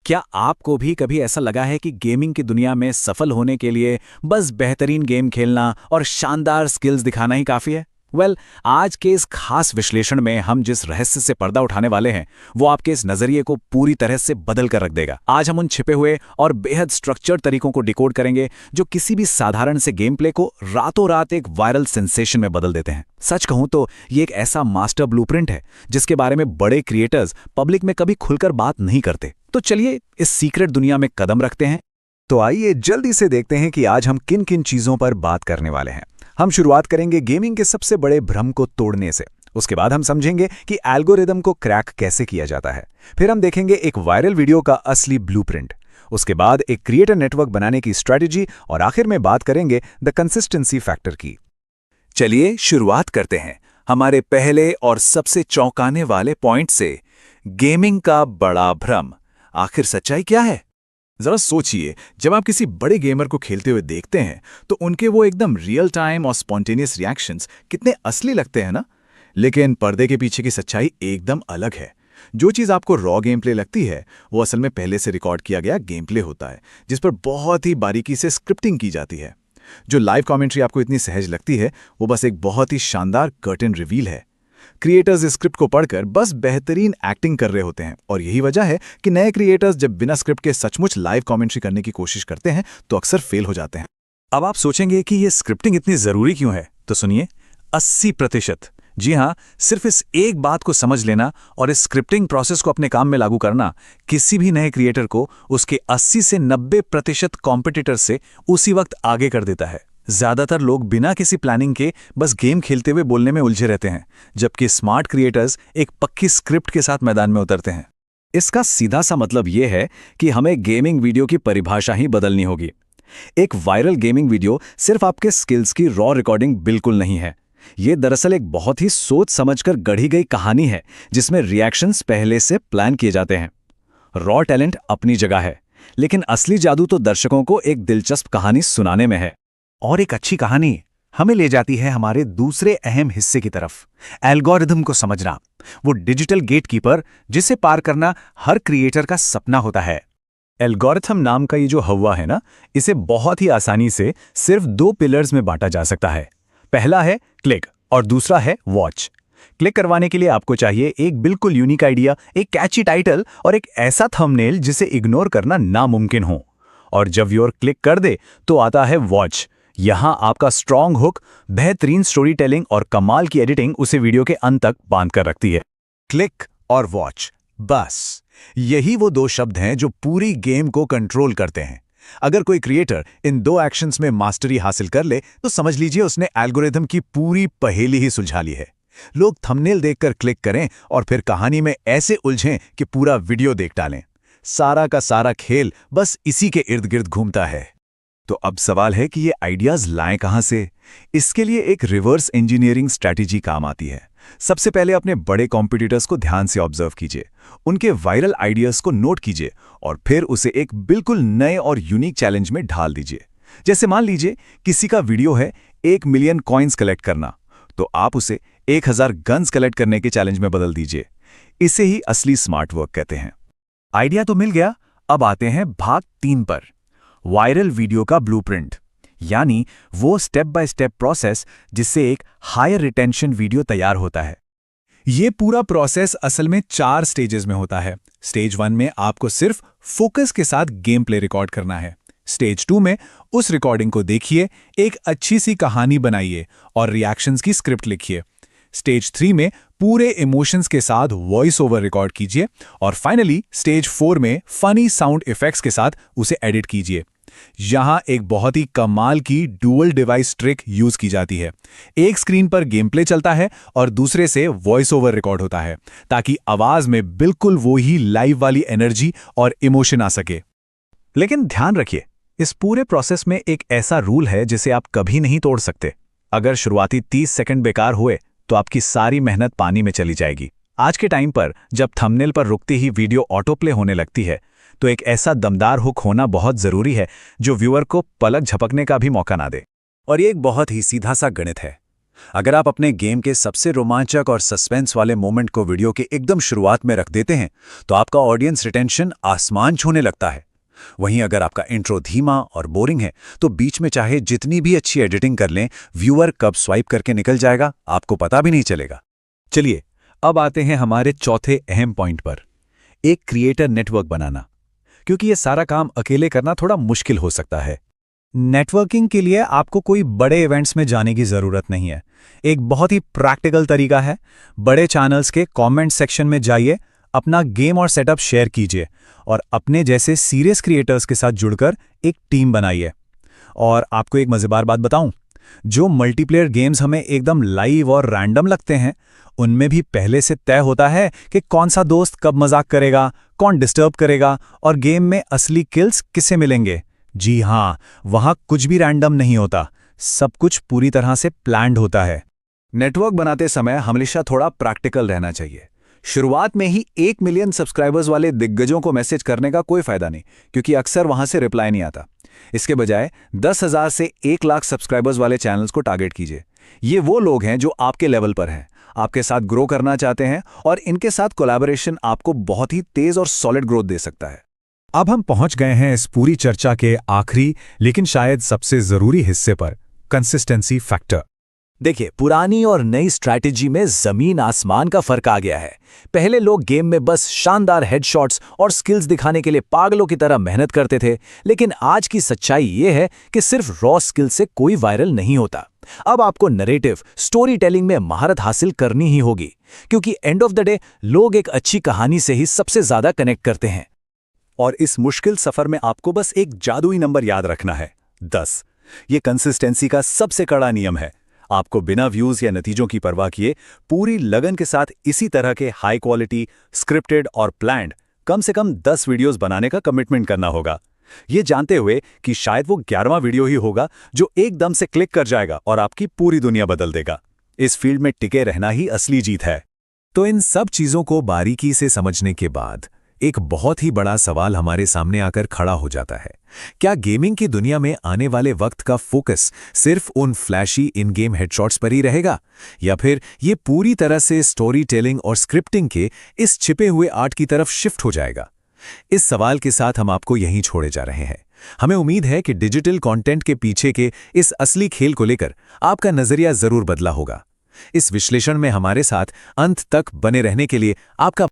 क्या आपको भी कभी ऐसा लगा है कि गेमिंग की दुनिया में सफल होने के लिए बस बेहतरीन गेम खेलना और शानदार स्किल्स दिखाना ही काफ़ी है? आज के इस खास विश्लेषण में हम जिस रहस्य से पर्दा उठाने वाले हैं, वो आपके इस नज़रिए को पूरी तरह से बदल कर रख देगा। आज हम उन छिपे हुए और बेहद स्ट्रक्चर्ड तरीकों को डिकोड करेंगे, जो किसी भी साधारण से गेम प्ले को रातों रात एक वायरल सेंसेशन में बदल देते हैं। सच कहूं तो ये एक ऐसा मास्टर ब्लूप्रिंट है, जिसके बारे में बड़े क्रिएटर्स पब्लिक में कभी खुलकर बात नहीं करते। तो चलिए इस सीक्रेट दुनिया में कदम रखते हैं। तो आइए जल्दी से देखते हैं कि आज हम किन किन चीजों पर बात करने वाले हैं। हम शुरुआत करेंगे गेमिंग के सबसे बड़े भ्रम को तोड़ने से। उसके बाद हम समझेंगे कि एल्गोरिदम को क्रैक कैसे किया जाता है। फिर हम देखेंगे एक वायरल वीडियो का असली ब्लूप्रिंट। उसके बाद एक क्रिएटर नेटवर्क बनाने की स्ट्रेटजी और आखिर में बात करेंगे द कंसिस्टेंसी फैक्टर की। चलिए शुरुआत करते हैं हमारे पहले और सबसे चौंकाने वाले पॉइंट से। गेमिंग का बड़ा भ्रम, आखिर सच्चाई क्या है? जरा सोचिए, जब आप किसी बड़े गेमर को खेलते हुए देखते हैं तो उनके वो एकदम रियल टाइम और स्पॉन्टेनियस रिएक्शंस कितने असली लगते हैं ना। लेकिन पर्दे के पीछे की सच्चाई एकदम अलग है। जो चीज़ आपको रॉ गेम प्ले लगती है, वो असल में पहले से रिकॉर्ड किया गया गेम प्ले होता है, जिस पर बहुत ही बारीकी से स्क्रिप्टिंग की जाती है। जो लाइव कमेंट्री आपको इतनी सहज लगती है, वो बस एक बहुत ही शानदार कर्टन रिवील है। क्रिएटर्स इस स्क्रिप्ट को पढ़कर बस बेहतरीन एक्टिंग कर रहे होते हैं, और यही वजह है कि नए क्रिएटर्स जब बिना स्क्रिप्ट के सचमुच लाइव कमेंट्री करने की कोशिश करते हैं तो अक्सर फेल हो जाते हैं। अब आप सोचेंगे कि ये स्क्रिप्टिंग इतनी जरूरी क्यों है? तो सुनिए, 80%। जी हाँ, सिर्फ इस एक बात को समझ लेना और इस स्क्रिप्टिंग प्रोसेस को अपने काम में लागू करना किसी भी नए क्रिएटर को उसके 80 से 90% कॉम्पिटिटर से उसी वक्त आगे कर देता है। ज्यादातर लोग बिना किसी प्लानिंग के बस गेम खेलते हुए बोलने में उलझे रहते हैं, जबकि स्मार्ट क्रिएटर्स एक पक्की स्क्रिप्ट के साथ मैदान में उतरते हैं। इसका सीधा सा मतलब यह है कि हमें गेमिंग वीडियो की परिभाषा ही बदलनी होगी। एक वायरल गेमिंग वीडियो सिर्फ आपके स्किल्स की रॉ रिकॉर्डिंग बिल्कुल नहीं है। ये दरअसल एक बहुत ही सोच समझकर गढ़ी गई कहानी है, जिसमें रिएक्शंस पहले से प्लान किए जाते हैं। रॉ टैलेंट अपनी जगह है, लेकिन असली जादू तो दर्शकों को एक दिलचस्प कहानी सुनाने में है। और एक अच्छी कहानी हमें ले जाती है हमारे दूसरे अहम हिस्से की तरफ, एल्गोरिथम को समझना। वो डिजिटल गेटकीपर जिसे पार करना हर क्रिएटर का सपना होता है। एल्गोरिथम नाम का ये जो हवा है ना, इसे बहुत ही आसानी से सिर्फ 2 पिलर्स में बांटा जा सकता है। पहला है क्लिक और दूसरा है वॉच। क्लिक करवाने के लिए आपको चाहिए एक बिल्कुल यूनिक आइडिया, एक कैची टाइटल और एक ऐसा थंबनेल जिसे इग्नोर करना नामुमकिन हो। और जब व्यूअर क्लिक कर दे तो आता है वॉच। यहां आपका स्ट्रॉन्ग हुक, बेहतरीन स्टोरी टेलिंग और कमाल की एडिटिंग उसे वीडियो के अंत तक बांध कर रखती है। क्लिक और वॉच, बस यही वो 2 शब्द हैं जो पूरी गेम को कंट्रोल करते हैं। अगर कोई क्रिएटर इन 2 एक्शंस में मास्टरी हासिल कर ले तो समझ लीजिए उसने एल्गोरिथम की पूरी पहेली ही सुलझा ली है। लोग थंबनेल देखकर क्लिक करें और फिर कहानी में ऐसे उलझें कि पूरा वीडियो देख डालें। सारा का सारा खेल बस इसी के इर्द गिर्द घूमता है। तो अब सवाल है कि ये आइडियाज लाएं कहां से? इसके लिए एक रिवर्स इंजीनियरिंग स्ट्रैटेजी काम आती है। सबसे पहले अपने बड़े कॉम्पिटिटर्स को ध्यान से ऑब्जर्व कीजिए, उनके वायरल आइडियाज को नोट कीजिए और फिर उसे एक बिल्कुल नए और यूनिक चैलेंज में ढाल दीजिए। जैसे मान लीजिए किसी का वीडियो है 1 मिलियन कॉइन्स कलेक्ट करना, तो आप उसे 1000 गन्स कलेक्ट करने के चैलेंज में बदल दीजिए। इसे ही असली स्मार्ट वर्क कहते हैं। आइडिया तो मिल गया, अब आते हैं भाग 3 पर, वायरल वीडियो का ब्लूप्रिंट, यानी वो स्टेप बाय स्टेप प्रोसेस जिससे एक हायर रिटेंशन वीडियो तैयार होता है। ये पूरा प्रोसेस असल में 4 स्टेजेस में होता है। स्टेज 1 में आपको सिर्फ फोकस के साथ गेम प्ले रिकॉर्ड करना है। स्टेज 2 में उस रिकॉर्डिंग को देखिए, एक अच्छी सी कहानी बनाइए और रिएक्शंस की स्क्रिप्ट लिखिए। स्टेज 3 में पूरे इमोशंस के साथ वॉइस ओवर रिकॉर्ड कीजिए और फाइनली स्टेज 4 में फनी साउंड इफेक्ट्स के साथ उसे एडिट कीजिए। यहां एक बहुत ही कमाल की डुअल डिवाइस ट्रिक यूज की जाती है। एक स्क्रीन पर गेम प्ले चलता है और दूसरे से वॉइस ओवर रिकॉर्ड होता है, ताकि आवाज में बिल्कुल वो ही लाइव वाली एनर्जी और इमोशन आ सके। लेकिन ध्यान रखिए, इस पूरे प्रोसेस में एक ऐसा रूल है जिसे आप कभी नहीं तोड़ सकते। अगर शुरुआती 30 सेकंड बेकार हुए तो आपकी सारी मेहनत पानी में चली जाएगी। आज के टाइम पर जब थंबनेल पर रुकते ही वीडियो ऑटो प्ले होने लगती है, तो एक ऐसा दमदार हुक होना बहुत जरूरी है जो व्यूअर को पलक झपकने का भी मौका ना दे। और ये एक बहुत ही सीधा सा गणित है। अगर आप अपने गेम के सबसे रोमांचक और सस्पेंस वाले मोमेंट को वीडियो के एकदम शुरुआत में रख देते हैं तो आपका ऑडियंस रिटेंशन आसमान छूने लगता है। वहीं अगर आपका इंट्रो धीमा और बोरिंग है तो बीच में चाहे जितनी भी अच्छी एडिटिंग कर लें, व्यूअर कब स्वाइप करके निकल जाएगा आपको पता भी नहीं चलेगा। चलिए अब आते हैं हमारे चौथे अहम पॉइंट पर, एक क्रिएटर नेटवर्क बनाना, क्योंकि ये सारा काम अकेले करना थोड़ा मुश्किल हो सकता है। नेटवर्किंग के लिए आपको कोई बड़े इवेंट्स में जाने की जरूरत नहीं है। एक बहुत ही प्रैक्टिकल तरीका है, बड़े चैनल्स के कमेंट सेक्शन में जाइए, अपना गेम और सेटअप शेयर कीजिए और अपने जैसे सीरियस क्रिएटर्स के साथ जुड़कर एक टीम बनाइए। और आपको एक मजेदार बात बताऊं, जो मल्टीप्लेयर गेम्स हमें एकदम लाइव और रैंडम लगते हैं, उनमें भी पहले से तय होता है कि कौन सा दोस्त कब मजाक करेगा, कौन डिस्टर्ब करेगा और गेम में असली किल्स किसे मिलेंगे। जी हां, वहां कुछ भी रैंडम नहीं होता, सब कुछ पूरी तरह से प्लान्ड होता है। नेटवर्क बनाते समय हमेशा थोड़ा प्रैक्टिकल रहना चाहिए। शुरुआत में ही 1 मिलियन सब्सक्राइबर्स वाले दिग्गजों को मैसेज करने का कोई फायदा नहीं, क्योंकि अक्सर वहां से रिप्लाई नहीं आता। इसके बजाय 10,000 से 1 लाख सब्सक्राइबर्स वाले चैनल्स को टारगेट कीजिए। ये वो लोग हैं जो आपके लेवल पर हैं, आपके साथ ग्रो करना चाहते हैं और इनके साथ कोलैबोरेशन आपको बहुत ही तेज और सॉलिड ग्रोथ दे सकता है। अब हम पहुंच गए हैं इस पूरी चर्चा के आखिरी लेकिन शायद सबसे जरूरी हिस्से पर, कंसिस्टेंसी फैक्टर। देखिए, पुरानी और नई स्ट्रैटेजी में जमीन आसमान का फर्क आ गया है। पहले लोग गेम में बस शानदार हेडशॉट्स और स्किल्स दिखाने के लिए पागलों की तरह मेहनत करते थे, लेकिन आज की सच्चाई ये है कि सिर्फ रॉ स्किल से कोई वायरल नहीं होता। अब आपको नरेटिव, स्टोरी टेलिंग में महारत हासिल करनी ही होगी, क्योंकि एंड ऑफ द डे लोग एक अच्छी कहानी से ही सबसे ज्यादा कनेक्ट करते हैं। और इस मुश्किल सफर में आपको बस एक जादुई नंबर याद रखना है, 10। ये कंसिस्टेंसी का सबसे कड़ा नियम है। आपको बिना व्यूज या नतीजों की परवाह किए पूरी लगन के साथ इसी तरह के हाई क्वालिटी, स्क्रिप्टेड और प्लान्ड कम से कम 10 वीडियोस बनाने का कमिटमेंट करना होगा, ये जानते हुए कि शायद वो 11वां वीडियो ही होगा जो एकदम से क्लिक कर जाएगा और आपकी पूरी दुनिया बदल देगा। इस फील्ड में टिके रहना ही असली जीत है। तो इन सब चीजों को बारीकी से समझने के बाद एक बहुत ही बड़ा सवाल हमारे सामने आकर खड़ा हो जाता है। क्या गेमिंग की दुनिया में आने वाले वक्त का फोकस सिर्फ उन फ्लैशी इन गेम हेडशॉट्स पर ही रहेगा, या फिर ये पूरी तरह से स्टोरी टेलिंग और स्क्रिप्टिंग के इस छिपे हुए आर्ट की तरफ शिफ्ट हो जाएगा? इस सवाल के साथ हम आपको यहीं छोड़े जा रहे हैं। हमें उम्मीद है कि डिजिटल कंटेंट के पीछे के इस असली खेल को लेकर आपका नजरिया जरूर बदला होगा। इस विश्लेषण में हमारे साथ अंत तक बने रहने के लिए आपका